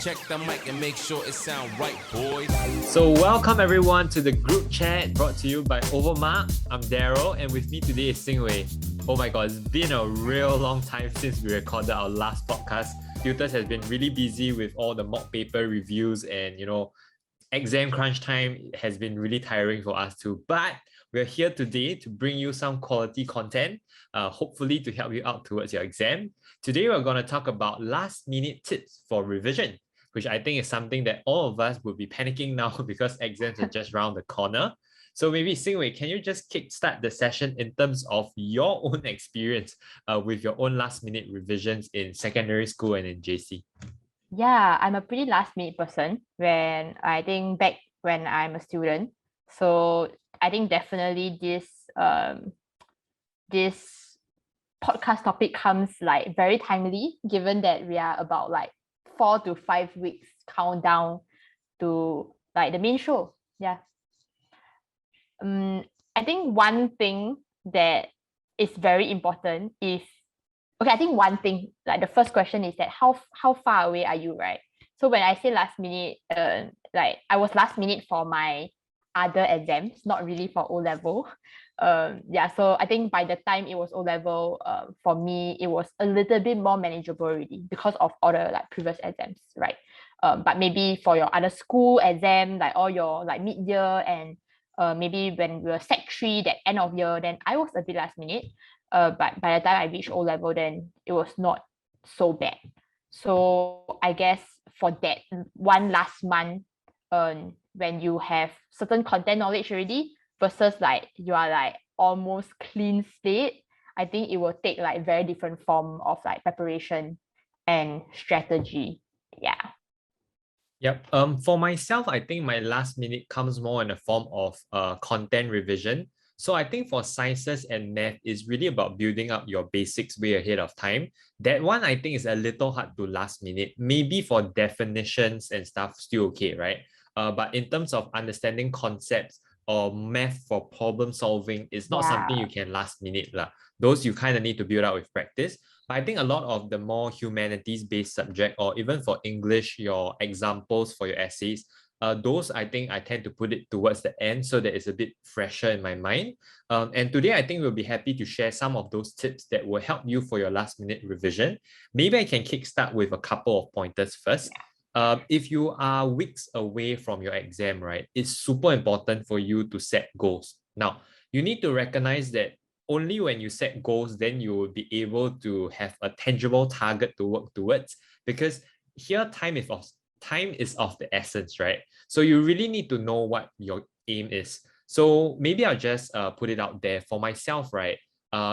Check the mic and make sure it sound right, boys. So welcome everyone to the group chat brought to you by Overmark. I'm Darrell and with me today is Xin Wei. Oh my god, it's been a real long time since we recorded our last podcast. Tutors has been really busy with all the mock paper reviews and exam crunch time has been really tiring for us too. But we're here today to bring you some quality content, hopefully to help you out towards your exam. Today we're going to talk about last minute tips for revision, which I think is something that all of us would be panicking now because exams are just around the corner. So maybe Xingwei, can you just kickstart the session in terms of your own experience with your own last minute revisions in secondary school and in JC? Yeah, I'm a pretty last minute person when I think back when I'm a student. So I think definitely this podcast topic comes like very timely, given that we are about like 4 to 5 weeks countdown to like the main show. Yeah. I think one thing that is very important is okay, I think one thing, like the first question is that how far away are you, right? So when I say last minute, like I was last minute for my other exams, not really for O-level. Yeah, so I think by the time it was O-level, for me, it was a little bit more manageable already because of all the like previous exams, right? But maybe for your other school exam, like all your like mid-year and maybe when we were Sec 3, that end of year, then I was a bit last minute. But by the time I reached O-level, then it was not so bad. So I guess for that one last month, when you have certain content knowledge already versus like you are like almost clean slate, I think it will take like very different form of like preparation and strategy. Yeah. Yep. For myself, I think my last minute comes more in the form of content revision. So I think for sciences and math is really about building up your basics way ahead of time. That one I think is a little hard to last minute. Maybe for definitions and stuff, still okay, right? But in terms of understanding concepts or math for problem solving, it's not something you can last minute lah. Those you kind of need to build out with practice. But I think a lot of the more humanities-based subject, or even for English, your examples for your essays, those I think I tend to put it towards the end so that it's a bit fresher in my mind. And today I think we'll be happy to share some of those tips that will help you for your last minute revision. Maybe I can kickstart with a couple of pointers first. If you are weeks away from your exam, right, it's super important for you to set goals. Now, you need to recognize that only when you set goals, then you will be able to have a tangible target to work towards, because here time is of the essence, right? So you really need to know what your aim is. So maybe I'll just put it out there for myself, right?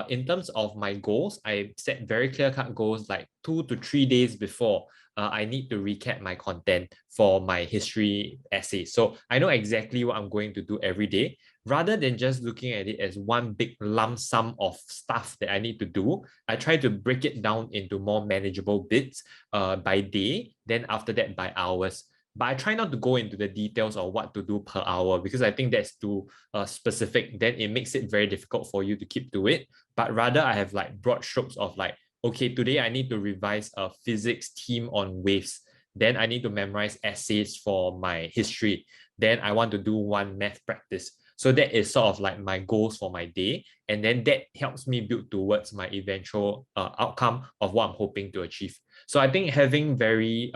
In terms of my goals, I set very clear-cut goals like 2 to 3 days before. I need to recap my content for my history essay. So I know exactly what I'm going to do every day. Rather than just looking at it as one big lump sum of stuff that I need to do, I try to break it down into more manageable bits by day, then after that by hours. But I try not to go into the details of what to do per hour because I think that's too specific. Then it makes it very difficult for you to keep to it. But rather I have like broad strokes of like, okay, today I need to revise a physics theme on waves. Then I need to memorize essays for my history. Then I want to do one math practice. So that is sort of like my goals for my day. And then that helps me build towards my eventual outcome of what I'm hoping to achieve. So I think having very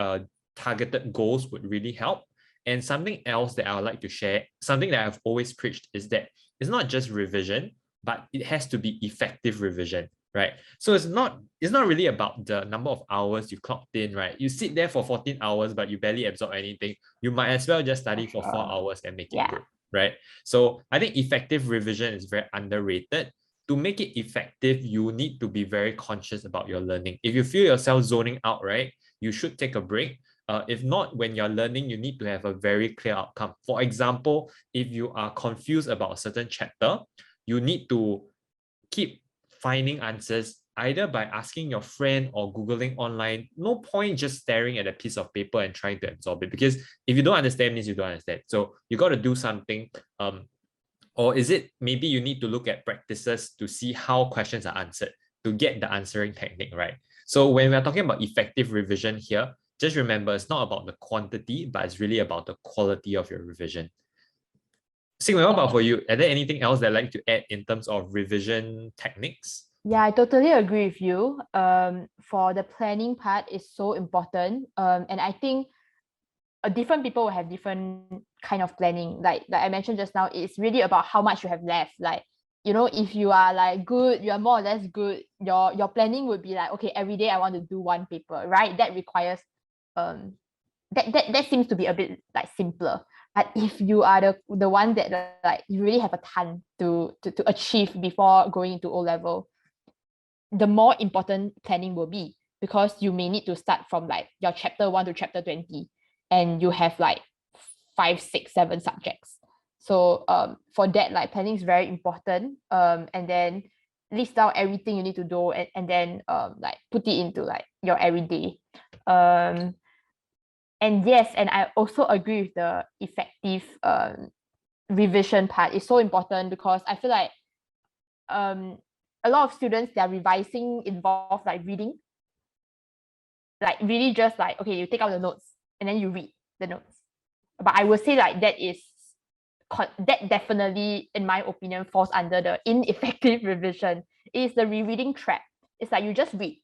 targeted goals would really help. And something else that I would like to share, something that I've always preached, is that it's not just revision, but it has to be effective revision, right? So it's not really about the number of hours you clocked in, right? You sit there for 14 hours, but you barely absorb anything. You might as well just study for 4 hours and make it good, right? So I think effective revision is very underrated. To make it effective, you need to be very conscious about your learning. If you feel yourself zoning out, right, you should take a break. If not, when you're learning, you need to have a very clear outcome. For example, if you are confused about a certain chapter, you need to keep finding answers either by asking your friend or Googling online. No point just staring at a piece of paper and trying to absorb it, because if you don't understand this, you don't understand. So you got to do something. Or is it maybe you need to look at practices to see how questions are answered to get the answering technique right? So when we're talking about effective revision here, just remember, it's not about the quantity, but it's really about the quality of your revision. Xin Wei, what about for you? Are there anything else that I'd like to add in terms of revision techniques? Yeah, I totally agree with you. For the planning part is so important. And I think different people will have different kind of planning. Like I mentioned just now, it's really about how much you have left. Like, you know, if you are like good, you are more or less good, your planning would be like, okay, every day I want to do one paper, right? That requires that seems to be a bit like simpler. But if you are the one that like you really have a ton to achieve before going into O level, the more important planning will be, because you may need to start from like your chapter 1 to chapter 20, and you have like 5, 6, 7 subjects. So for that, like planning is very important. And then list down everything you need to do, and then like put it into like your everyday. And yes, and I also agree with the effective revision part. It's so important, because I feel like a lot of students, their revising involve like reading, like really just like, okay, you take out the notes and then you read the notes. But I would say like that definitely, in my opinion, falls under the ineffective revision. It is the rereading trap. It's like you just read,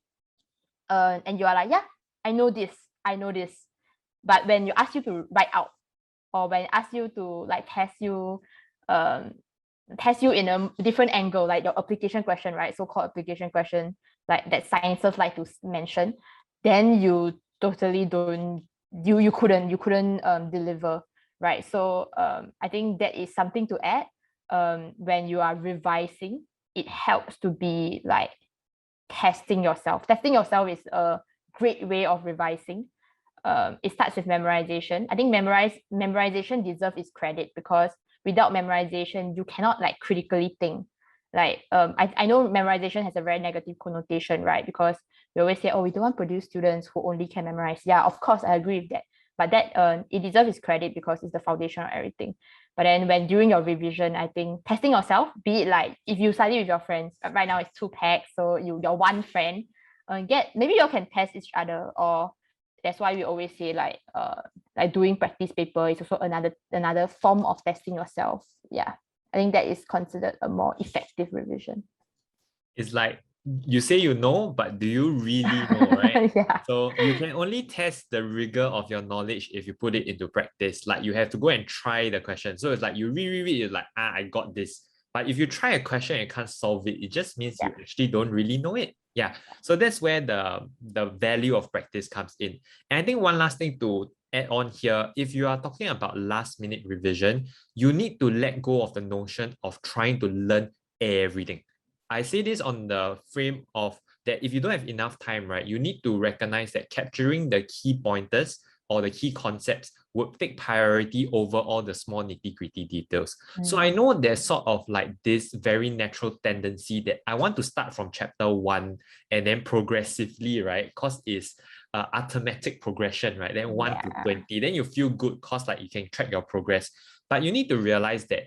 and you are like, yeah, I know this. But when you ask you to write out, or when ask you to like test you in a different angle, like your application question, right? So-called application question, like that sciences like to mention, then you totally you couldn't deliver, right? So I think that is something to add. When you are revising, it helps to be like testing yourself. Testing yourself is a great way of revising. It starts with memorization. I think memorization deserves its credit, because without memorization, you cannot like critically think. Like I know memorization has a very negative connotation, right? Because we always say, oh, we don't want to produce students who only can memorize. Yeah, of course, I agree with that. But that it deserves its credit, because it's the foundation of everything. But then when during your revision, I think testing yourself, be it like if you study with your friends, right now it's 2 packs, so your one friend, maybe you can test each other. Or that's why we always say like doing practice paper is also another form of testing yourself. Yeah, I think that is considered a more effective revision. It's like you say you know, but do you really know, right? Yeah. So you can only test the rigor of your knowledge if you put it into practice. Like you have to go and try the question. So it's like you read, you're like, I got this. But if you try a question and can't solve it, it just means you actually don't really know it. Yeah. So that's where the value of practice comes in. And I think one last thing to add on here, if you are talking about last minute revision, you need to let go of the notion of trying to learn everything. I say this on the frame of that if you don't have enough time, right, you need to recognize that capturing the key pointers or the key concepts would take priority over all the small nitty-gritty details. So I know there's sort of like this very natural tendency that I want to start from chapter 1 and then progressively, right? Because it's arithmetic progression, right? Then 1 to 20, then you feel good because like you can track your progress. But you need to realize that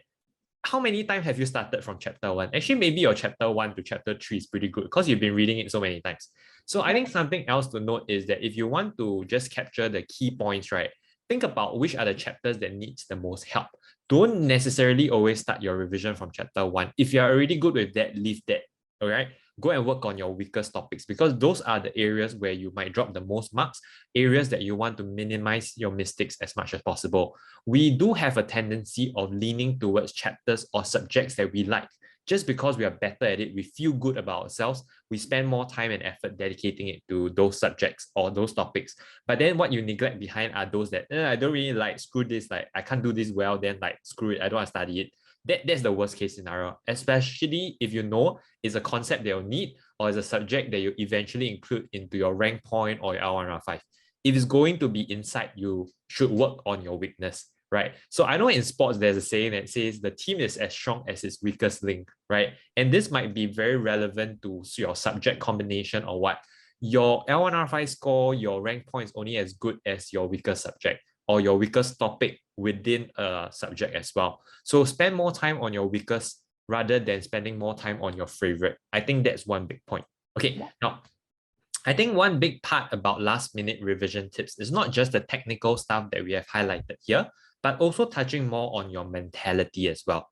how many times have you started from chapter 1? Actually, maybe your chapter 1 to chapter 3 is pretty good because you've been reading it so many times. So I think something else to note is that if you want to just capture the key points, right, think about which are the chapters that needs the most help. Don't necessarily always start your revision from chapter 1. If you're already good with that, leave that. All right, go and work on your weakest topics, because those are the areas where you might drop the most marks, areas that you want to minimize your mistakes as much as possible. We do have a tendency of leaning towards chapters or subjects that we like. Just because we are better at it, we feel good about ourselves, we spend more time and effort dedicating it to those subjects or those topics. But then what you neglect behind are those that I don't really like, screw this, like I can't do this well, then like screw it, I don't want to study it. That's the worst case scenario, especially if you know it's a concept that you'll need or it's a subject that you eventually include into your rank point or your L1R5. If it's going to be inside, you should work on your weakness, right? So I know in sports, there's a saying that says the team is as strong as its weakest link, right? And this might be very relevant to your subject combination or what. Your L1R5 score, your rank point is only as good as your weakest subject or your weakest topic within a subject as well. So spend more time on your weakest rather than spending more time on your favorite. I think that's one big point. Okay, now I think one big part about last minute revision tips is not just the technical stuff that we have highlighted here, but also touching more on your mentality as well.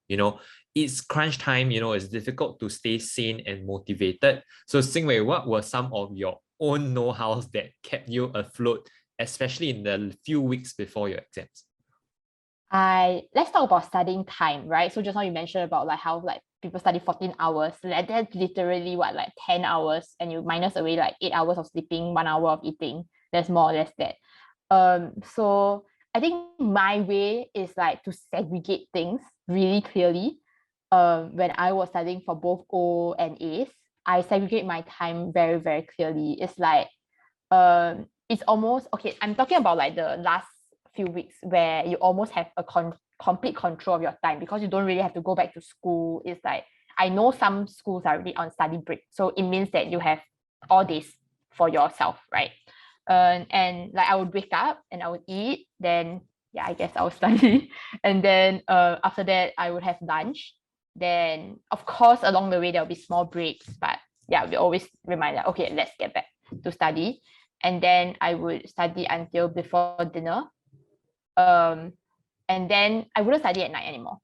It's crunch time, it's difficult to stay sane and motivated. So Xin Wei, what were some of your own know-hows that kept you afloat, especially in the few weeks before your exams? Let's talk about studying time, right? So just now you mentioned about like how like people study 14 hours. Like that's literally what, like 10 hours, and you minus away like 8 hours of sleeping, 1 hour of eating. There's more or less that. So I think my way is like to segregate things really clearly. When I was studying for both O and A's, I segregate my time very, very clearly. It's like it's almost okay. I'm talking about like the last few weeks where you almost have a complete control of your time because you don't really have to go back to school. It's like I know some schools are already on study break, so it means that you have all days for yourself, right? And like I would wake up and I would eat, then yeah, I guess I would study, and then after that I would have lunch. Then of course along the way there'll be small breaks, but yeah, we always remind that okay, let's get back to study. And then I would study until before dinner. And then I wouldn't study at night anymore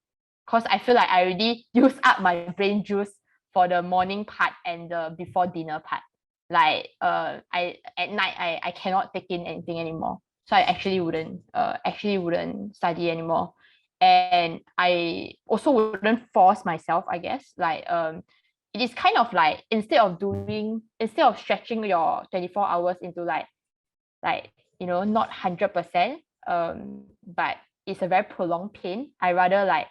because I feel like I already used up my brain juice for the morning part and the before dinner part. Like I at night I cannot take in anything anymore. So I actually wouldn't study anymore. And I also wouldn't force myself, I guess. Like it is kind of like instead of stretching your 24 hours into like not 100%, but it's a very prolonged pain. I rather like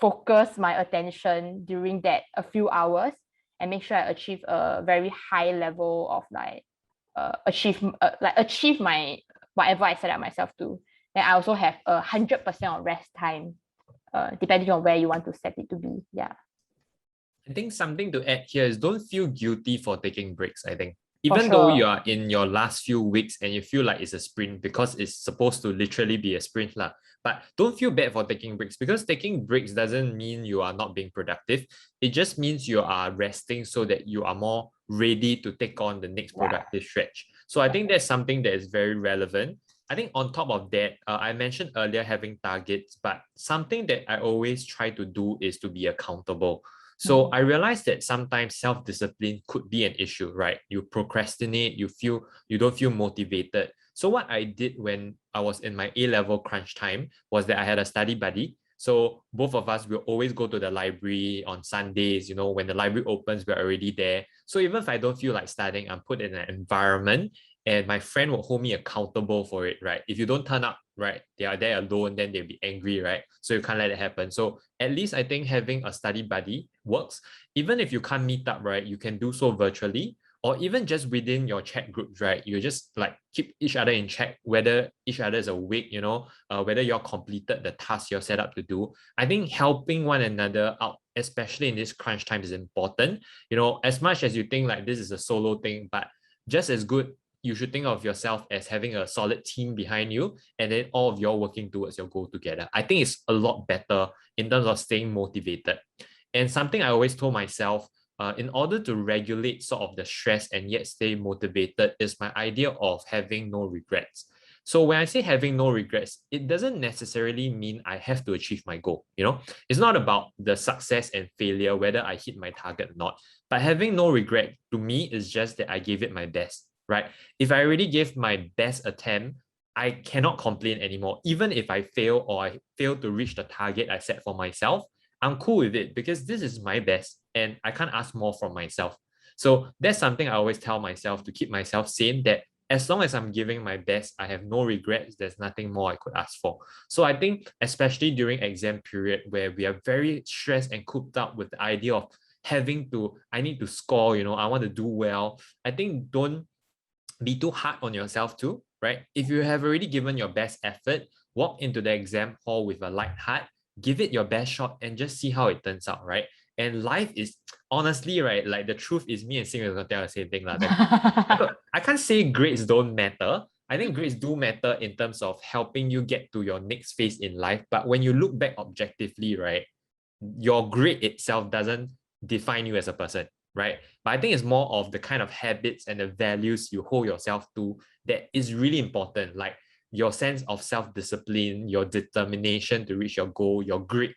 focus my attention during that a few hours and make sure I achieve a very high level of like achieve my whatever I set up myself to. Then I also have 100% of rest time, depending on where you want to set it to be. Yeah. I think something to add here is don't feel guilty for taking breaks. I think For even though sure. you are in your last few weeks and you feel like it's a sprint because it's supposed to literally be a sprint lah, but don't feel bad for taking breaks because taking breaks doesn't mean you are not being productive. It just means you are resting so that you are more ready to take on the next productive stretch. So I think that's something that is very relevant. I think on top of that, I mentioned earlier having targets, but something that I always try to do is to be accountable. So I realized that sometimes self-discipline could be an issue, right? You procrastinate, you don't feel motivated. So what I did when I was in my A-level crunch time was that I had a study buddy. So both of us will always go to the library on Sundays, when the library opens, we're already there. So even if I don't feel like studying, I'm put in an environment and my friend will hold me accountable for it, right? If you don't turn up, right, they are there alone, then they'll be angry, right? So you can't let it happen. So at least I think having a study buddy works. Even if you can't meet up, right, you can do so virtually or even just within your chat groups, right? You just like keep each other in check, whether each other is awake, whether you're completed the task you're set up to do. I think helping one another out, especially in this crunch time, is important. As much as you think like this is a solo thing, but just as good, you should think of yourself as having a solid team behind you and then all of you all working towards your goal together. I think it's a lot better in terms of staying motivated. And something I always told myself, in order to regulate sort of the stress and yet stay motivated, is my idea of having no regrets. So when I say having no regrets, it doesn't necessarily mean I have to achieve my goal. It's not about the success and failure, whether I hit my target or not. But having no regret to me is just that I gave it my best, right? If I already gave my best attempt, I cannot complain anymore. Even if I fail or I fail to reach the target I set for myself, I'm cool with it because this is my best and I can't ask more from myself. So that's something I always tell myself to keep myself sane, that as long as I'm giving my best, I have no regrets. There's nothing more I could ask for. So I think especially during exam period where we are very stressed and cooped up with the idea of I need to score, I want to do well. I think don't be too hard on yourself too, right? If you have already given your best effort, walk into the exam hall with a light heart, give it your best shot and just see how it turns out, right? And life is honestly, right, like the truth is me and Sing will tell the same thing. I can't say grades don't matter. I think grades do matter in terms of helping you get to your next phase in life. But when you look back objectively, right, your grade itself doesn't define you as a person, right? But I think it's more of the kind of habits and the values you hold yourself to that is really important, like your sense of self-discipline, your determination to reach your goal, your grit,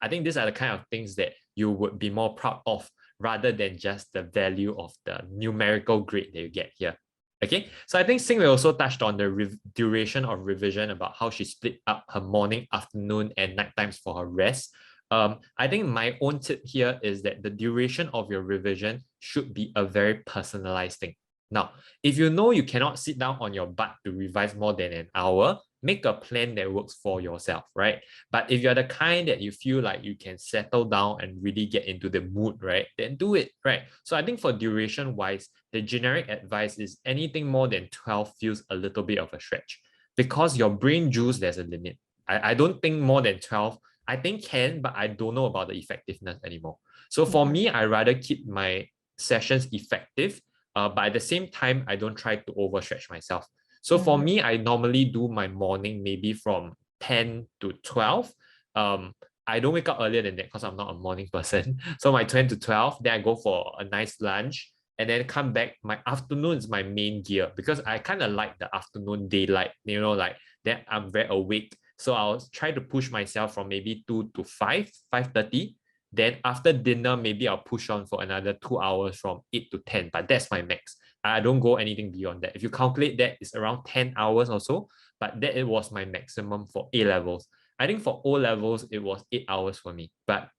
I think these are the kind of things that you would be more proud of rather than just the value of the numerical grade that you get here. Okay, so I think Xin Wei also touched on the duration of revision, about how she split up her morning, afternoon, and night times for her rest. I think my own tip here is that the duration of your revision should be a very personalized thing. Now, if you know you cannot sit down on your butt to revise more than an hour, make a plan that works for yourself, right? But if you're the kind that you feel like you can settle down and really get into the mood, right, then do it, right? So I think for duration wise, the generic advice is anything more than 12 feels a little bit of a stretch, because your brain juice, there's a limit. I don't think more than 12, I think can, but I don't know about the effectiveness anymore. So for me, I rather keep my sessions effective, but at the same time, I don't try to overstretch myself. So for me, I normally do my morning maybe from 10 to 12. I don't wake up earlier than that because I'm not a morning person. So my 10 to 12, then I go for a nice lunch and then come back. My afternoon is my main gear because I kind of like the afternoon daylight, like then I'm very awake. So I'll try to push myself from maybe 2 to 5, 5:30. Then after dinner, maybe I'll push on for another 2 hours from 8 to 10, but that's my max. I don't go anything beyond that. If you calculate that, it's around 10 hours or so, but that it was my maximum for A levels. I think for O levels, it was 8 hours for me, but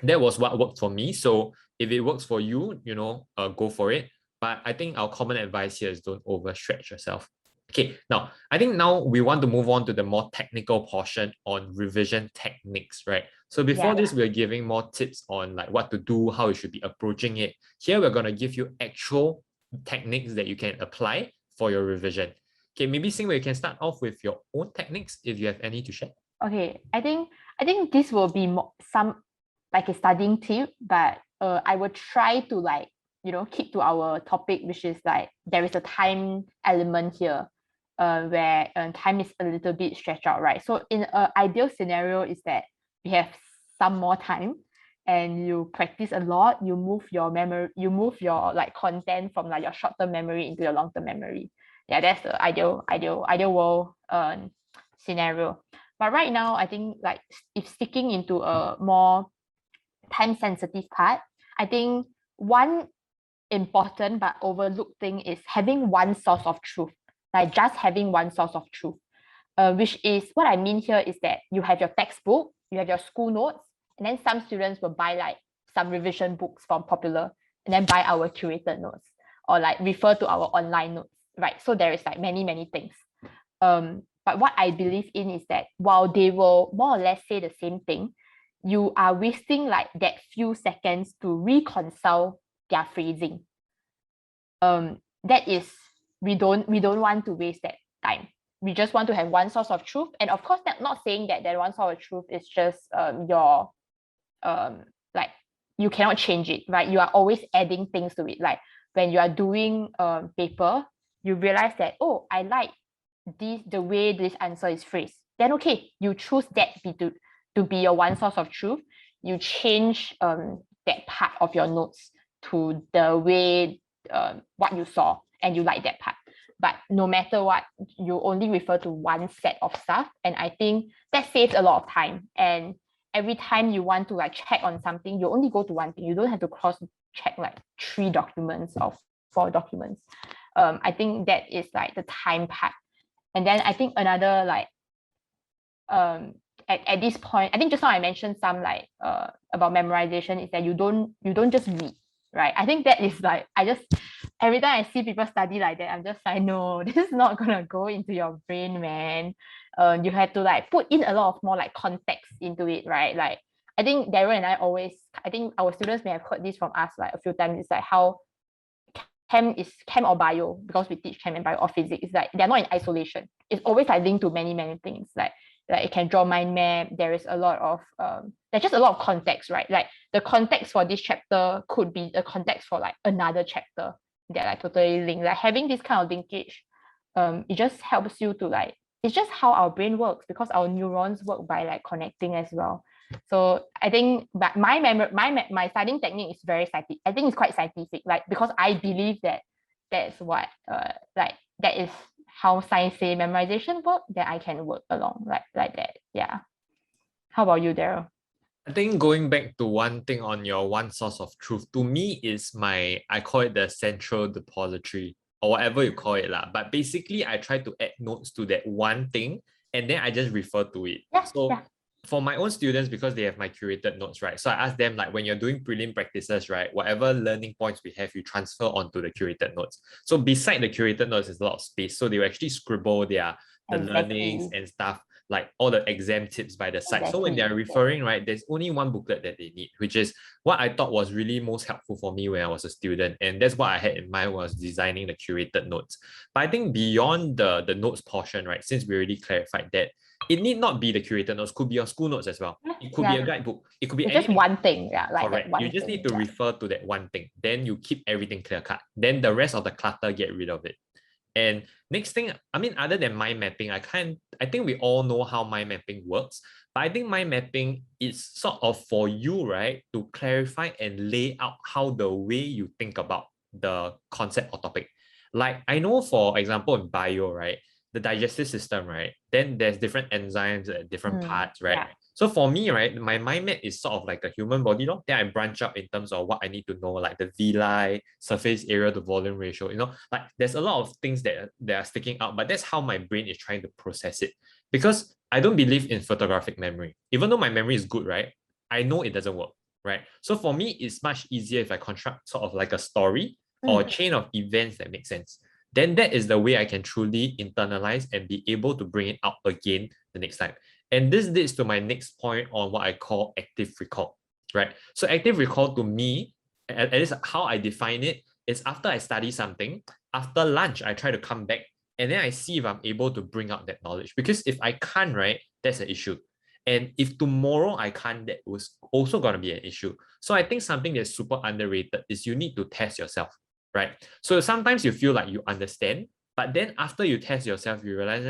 that was what worked for me. So if it works for you, go for it. But I think our common advice here is don't overstretch yourself. Okay, I think now we want to move on to the more technical portion on revision techniques, right? So before this, we're giving more tips on like what to do, how you should be approaching it. Here, we're going to give you actual techniques that you can apply for your revision. Okay, maybe Xin Wei, you can start off with your own techniques if you have any to share. Okay, I think this will be some like a studying tip, but I will try to keep to our topic, which is like there is a time element here, where time is a little bit stretched out, right? So in an ideal scenario is that you have some more time and you practice a lot, you move your memory, you move your like content from like your short-term memory into your long-term memory. Yeah, that's the ideal world scenario. But right now, I think like if sticking into a more time-sensitive part, I think one important but overlooked thing is having one source of truth, like just having one source of truth. Which is what I mean here is that you have your textbook, you have your school notes, and then some students will buy like some revision books from Popular and then buy our curated notes or like refer to our online notes, right? So there is like many things. But what I believe in is that while they will more or less say the same thing, you are wasting like that few seconds to reconcile their phrasing. That is, we don't want to waste that time. We just want to have one source of truth. And of course, not saying that one source of truth is just your like you cannot change it, right? You are always adding things to it. Like when you are doing paper, you realize that, oh, I like the way this answer is phrased. Then okay, you choose that to be your one source of truth. You change that part of your notes to the way what you saw, and you like that part. But no matter what, you only refer to one set of stuff, and I think that saves a lot of time. And every time you want to like check on something, you only go to one thing. You don't have to cross check like 3 documents or 4 documents. I think that is like the time part. And then I think another like at this point, I think just now I mentioned some like about memorization is that you don't just read, right? I think that is like every time I see people study like that, I'm just like, no, this is not gonna go into your brain, man. You have to like put in a lot of more like context into it, right? Like I think Darrell and I think our students may have heard this from us like a few times. It's like how chem or bio, because we teach chem and bio or physics, it's like they're not in isolation. It's always like linked to many things. Like it can draw mind map. There is a lot of there's just a lot of context, right? Like the context for this chapter could be the context for like another chapter. They're like totally linked. Like having this kind of linkage, it just helps you to like, it's just how our brain works, because our neurons work by like connecting as well. So I think that my studying technique is very scientific. I think it's quite scientific, like because I believe that that's what like that is how science say memorization work, that I can work along like that. Yeah. How about you, Darrell? I think going back to one thing on your one source of truth, to me is I call it the central depository or whatever you call it lah. But basically, I try to add notes to that one thing and then I just refer to it. Yeah, So yeah. for my own students, because they have my curated notes, right? So I ask them like when you're doing prelim practices, right? Whatever learning points we have, you transfer onto the curated notes. So beside the curated notes is a lot of space. So they will actually scribble the learnings Exactly. and stuff, like all the exam tips by the side. So when they're Exactly. referring, right, there's only one booklet that they need, which is what I thought was really most helpful for me when I was a student. And that's what I had in mind was designing the curated notes. But I think beyond the notes portion, right, since we already clarified that, it need not be the curated notes, could be your school notes as well. It could be a guidebook. It could be It's just anything. one thing, yeah, like Correct. that one You just thing, need to yeah. refer to that one thing. Then you keep everything clear cut. Then the rest of the clutter, get rid of it. And next thing, I mean, other than mind mapping, I think we all know how mind mapping works. But I think mind mapping is sort of for you, right, to clarify and lay out how the way you think about the concept or topic. Like I know, for example, in bio, right, the digestive system, right, then there's different enzymes at different parts, right? Yeah. So for me, right, my mind map is sort of like a human body, no? Then I branch up in terms of what I need to know, like the villi, surface area to volume ratio, like there's a lot of things that are sticking out, but that's how my brain is trying to process it. Because I don't believe in photographic memory. Even though my memory is good, right, I know it doesn't work, right? So for me, it's much easier if I construct sort of like a story or a chain of events that make sense. Then that is the way I can truly internalize and be able to bring it out again the next time. And this leads to my next point on what I call active recall, right? So active recall to me, at least how I define it, is after I study something, after lunch, I try to come back and then I see if I'm able to bring out that knowledge. Because if I can't, right, that's an issue. And if tomorrow I can't, that was also going to be an issue. So I think something that's super underrated is you need to test yourself, right? So sometimes you feel like you understand, but then after you test yourself, you realize,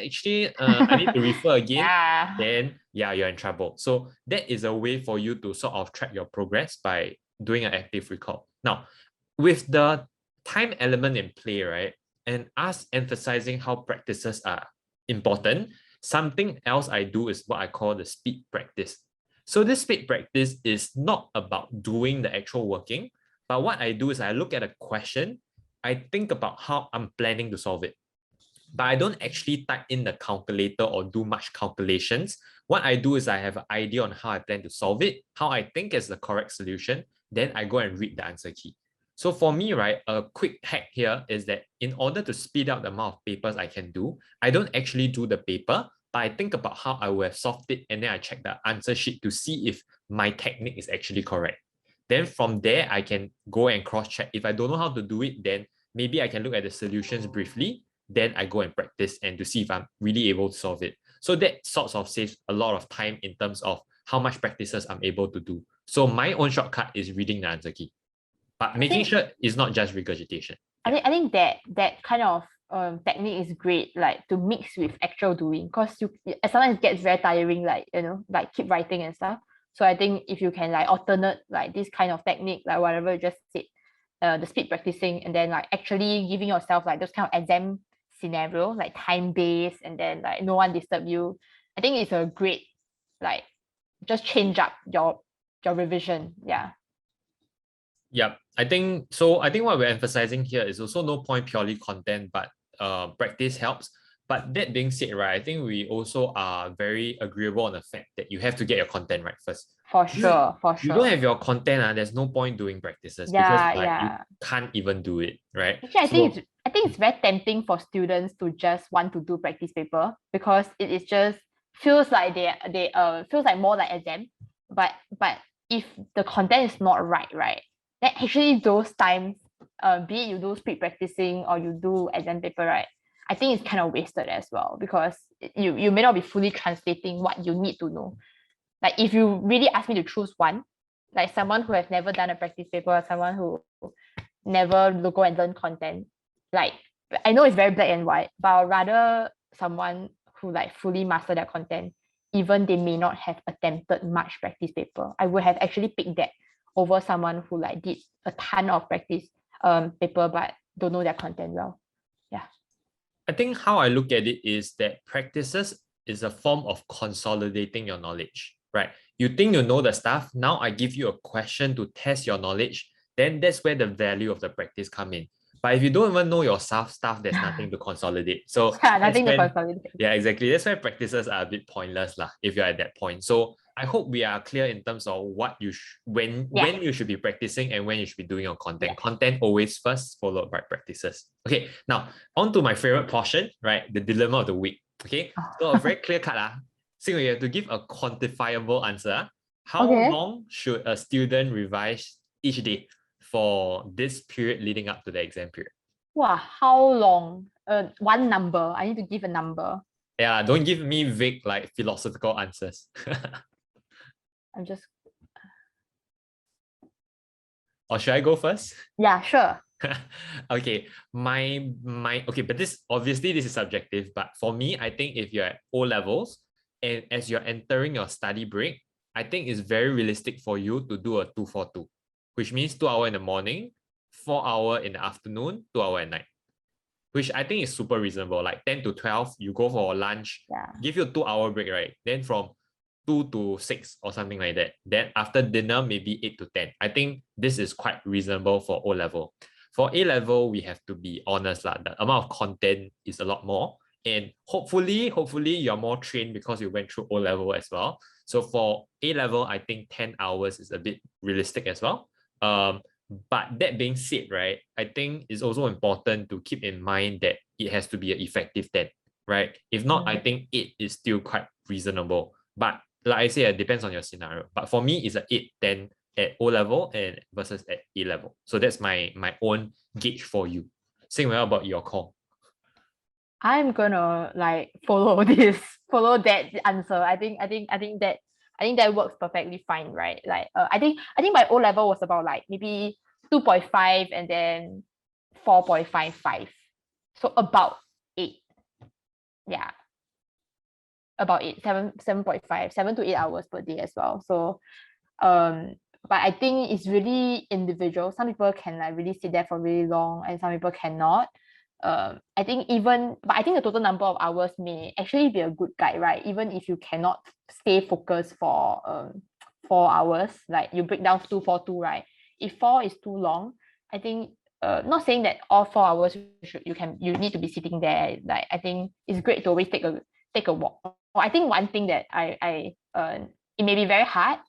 actually, I need to refer again. Yeah. Then, yeah, you're in trouble. So that is a way for you to sort of track your progress by doing an active recall. Now, with the time element in play, right, and us emphasizing how practices are important, something else I do is what I call the speed practice. So this speed practice is not about doing the actual working, but what I do is I look at a question, I think about how I'm planning to solve it. But I don't actually type in the calculator or do much calculations. What I do is I have an idea on how I plan to solve it, how I think is the correct solution. Then I go and read the answer key. So for me, right, a quick hack here is that in order to speed up the amount of papers I can do, I don't actually do the paper, but I think about how I would have solved it and then I check the answer sheet to see if my technique is actually correct. Then from there, I can go and cross-check. If I don't know how to do it, then maybe I can look at the solutions briefly. Then I go and practice and to see if I'm really able to solve it. So that sort of saves a lot of time in terms of how much practices I'm able to do. So my own shortcut is reading the answer key, but making sure it's not just regurgitation. I think that kind of technique is great, like to mix with actual doing, because you sometimes it gets very tiring, like like keep writing and stuff. So I think if you can like alternate like this kind of technique, like whatever you just said, the speed practicing, and then like actually giving yourself like those kind of exam scenario, like time based, and then like no one disturb you. I think it's a great like just change up your revision. Yeah. Yeah, I think so. I think what we're emphasizing here is also no point purely content, but practice helps. But that being said, right, I think we also are very agreeable on the fact that you have to get your content right first. For sure, for You don't sure. have your content, there's no point doing practices because Yeah, like you yeah. can't even do it, right? Actually, So I think it's very tempting for students to just want to do practice paper, because it is just feels like they feels like more like exam. But if the content is not right, then actually those times, be it you do speed practicing or you do exam paper, right, I think it's kind of wasted as well, because you may not be fully translating what you need to know. Like if you really ask me to choose one, like someone who has never done a practice paper, someone who never go and learn content, like I know it's very black and white, but I'd rather someone who like fully master their content even they may not have attempted much practice paper. I would have actually picked that over someone who like did a ton of practice paper but don't know their content well. Yeah. I think how I look at it is that practices is a form of consolidating your knowledge, right? You think you know the stuff. Now I give you a question to test your knowledge. Then that's where the value of the practice come in. But if you don't even know your stuff, there's nothing to consolidate. So Yeah, nothing to consolidate. yeah, exactly. That's why practices are a bit pointless lah, if you're at that point. So I hope we are clear in terms of what you when you should be practicing and when you should be doing your content. Yeah. Content always first, followed by practices. Okay, now on to my favorite portion, right? The dilemma of the week. Okay, so a very clear cut. So you have to give a quantifiable answer. How long should a student revise each day for this period leading up to the exam period? Wow, how long? One number. I need to give a number. Yeah, don't give me vague like philosophical answers. I'm just. Or should I go first? Yeah, sure. Okay, my okay, but this is subjective. But for me, I think if you're at O levels and as you're entering your study break, I think it's very realistic for you to do a 2-4-2, which means 2 hours in the morning, 4 hours in the afternoon, 2 hours at night, which I think is super reasonable. Like 10 to 12, you go for lunch, give you a 2-hour break, right? Then from 2 to 6 or something like that. Then after dinner, maybe 8 to 10. I think this is quite reasonable for O level. For A level, we have to be honest lah. The amount of content is a lot more. And hopefully you're more trained because you went through O level as well. So for A level, I think 10 hours is a bit realistic as well. But that being said, right, I think it's also important to keep in mind that it has to be an effective 10, right? If not, I think 8 is still quite reasonable. But like I say, it depends on your scenario. But for me, it's an 8-10 at O level and versus at A level. So that's my own gauge for you. Same way about your call. I'm gonna like follow that answer. I think that works perfectly fine, right? Like I think my O level was about like maybe 2.5 and then 4.55. So about 8. Yeah. About 8, 7.5, 7 to 8 hours per day as well. So but I think it's really individual. Some people can like really sit there for really long and some people cannot. I think the total number of hours may actually be a good guide, right? Even if you cannot stay focused for 4 hours, like you break down 2-4-2, right? If 4 is too long, I think not saying that all 4 hours you need to be sitting there. Like I think it's great to always take a walk. I think one thing that it may be very hard,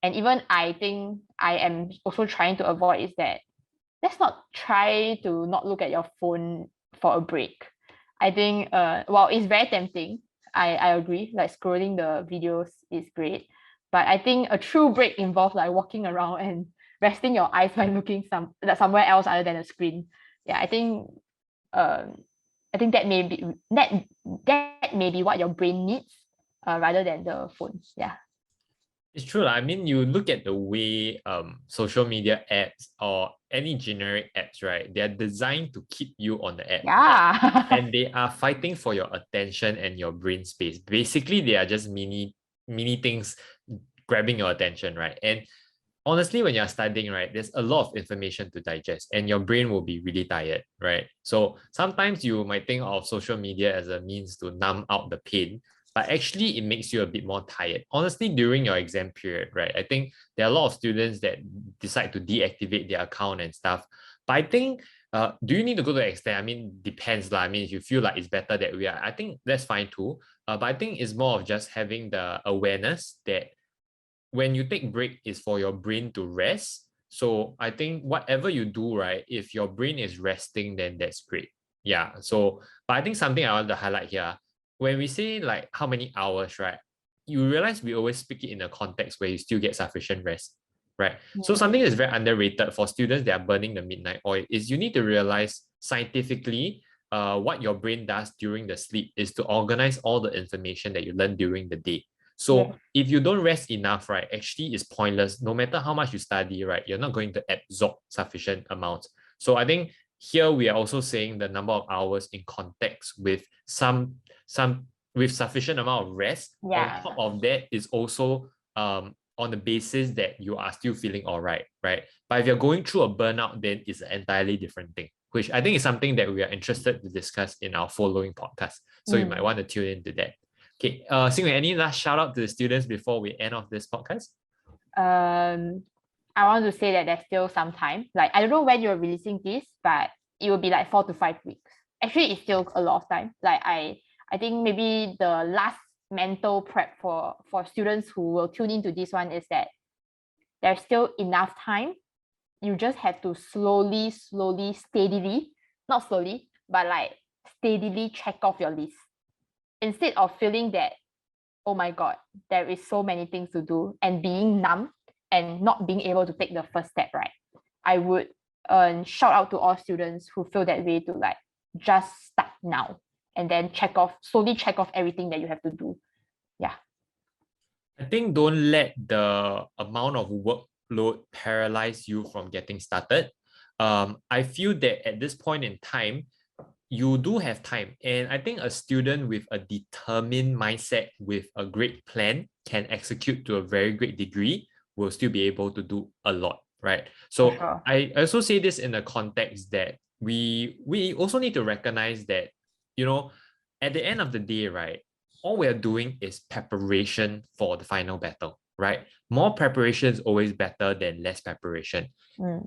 and even I think I am also trying to avoid is that let's not try to not look at your phone for a break. I think while it's very tempting, I agree, like scrolling the videos is great, but I think a true break involves like walking around and resting your eyes by looking somewhere else other than a screen. Yeah, I think that may be what your brain needs rather than the phone. Yeah. It's true. I mean, you look at the way social media ads or any generic ads, right? They're designed to keep you on the ad. Yeah. And they are fighting for your attention and your brain space. Basically, they are just mini things grabbing your attention, right? And honestly, when you're studying, right, there's a lot of information to digest and your brain will be really tired, right? So sometimes you might think of social media as a means to numb out the pain, but actually it makes you a bit more tired. Honestly, during your exam period, right, I think there are a lot of students that decide to deactivate their account and stuff. But I think, do you need to go to the extent? I mean, depends lah. I mean, if you feel like it's better that way, I think that's fine too. But I think it's more of just having the awareness that when you take break is for your brain to rest. So I think whatever you do, right, if your brain is resting, then that's great. Yeah. So, but I think something I want to highlight here, when we say like how many hours, right, you realize we always speak it in a context where you still get sufficient rest, right? So something that's very underrated for students that are burning the midnight oil is you need to realize scientifically what your brain does during the sleep is to organize all the information that you learn during the day. So if you don't rest enough, right, actually it's pointless. No matter how much you study, right, you're not going to absorb sufficient amounts. So I think here we are also saying the number of hours in context with some with sufficient amount of rest. Yeah. On top of that is also on the basis that you are still feeling all right, right? But if you're going through a burnout, then it's an entirely different thing, which I think is something that we are interested to discuss in our following podcast. So you might want to tune into that. Okay, Xin Wei, any last shout out to the students before we end off this podcast? I want to say that there's still some time. Like, I don't know when you're releasing this, but it will be like 4 to 5 weeks. Actually, it's still a lot of time. Like, I think maybe the last mental prep for students who will tune into this one is that there's still enough time. You just have to slowly, steadily, not slowly, but like steadily check off your list. Instead of feeling that, oh my God, there is so many things to do and being numb and not being able to take the first step, right? I would shout out to all students who feel that way to like just start now and then slowly check off everything that you have to do. Yeah. I think don't let the amount of workload paralyze you from getting started. I feel that at this point in time, you do have time. And I think a student with a determined mindset, with a great plan, can execute to a very great degree, will still be able to do a lot, right? So sure. I also say this in the context that we also need to recognize that, you know, at the end of the day, right, all we're doing is preparation for the final battle, right? More preparation is always better than less preparation.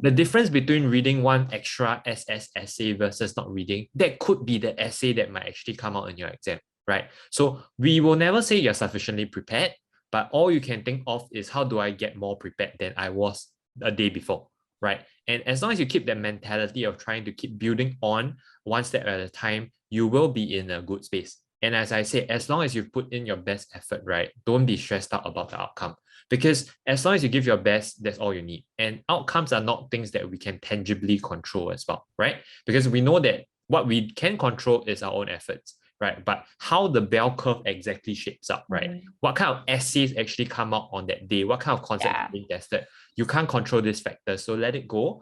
The difference between reading one extra SS essay versus not reading, that could be the essay that might actually come out in your exam, right? So we will never say you're sufficiently prepared, but all you can think of is how do I get more prepared than I was a day before, right? And as long as you keep that mentality of trying to keep building on one step at a time, you will be in a good space. And as I say, as long as you put in your best effort, right, don't be stressed out about the outcome. Because as long as you give your best, that's all you need. And outcomes are not things that we can tangibly control as well, right? Because we know that what we can control is our own efforts, right? But how the bell curve exactly shapes up, right? What kind of essays actually come out on that day? What kind of concepts are being tested? You can't control these factors, so let it go.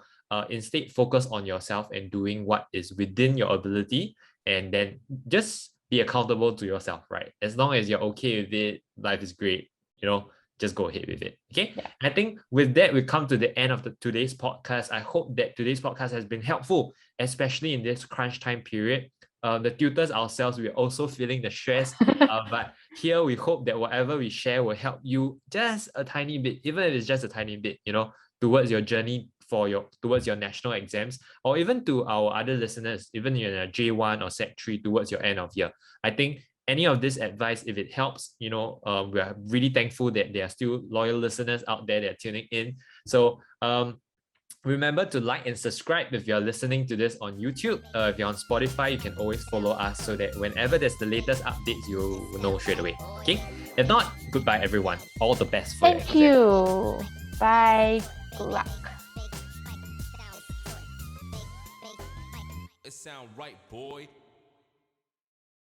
Instead, focus on yourself and doing what is within your ability, and then just be accountable to yourself, right? As long as you're okay with it, life is great, just go ahead with it. Okay. Yeah. I think with that, we come to the end of today's podcast. I hope that today's podcast has been helpful, especially in this crunch time period. The tutors ourselves, we're also feeling the stress. But here we hope that whatever we share will help you just a tiny bit, even if it's just a tiny bit, towards your journey towards your national exams, or even to our other listeners, even in a J1 or Set 3 towards your end of year. I think any of this advice, if it helps, we are really thankful that there are still loyal listeners out there that are tuning in. So remember to like and subscribe if you're listening to this on YouTube. If you're on Spotify, you can always follow us so that whenever there's the latest updates, you'll know straight away. Okay? If not, goodbye everyone. All the best for Thank you. Bye. Good luck. It sound right, boy.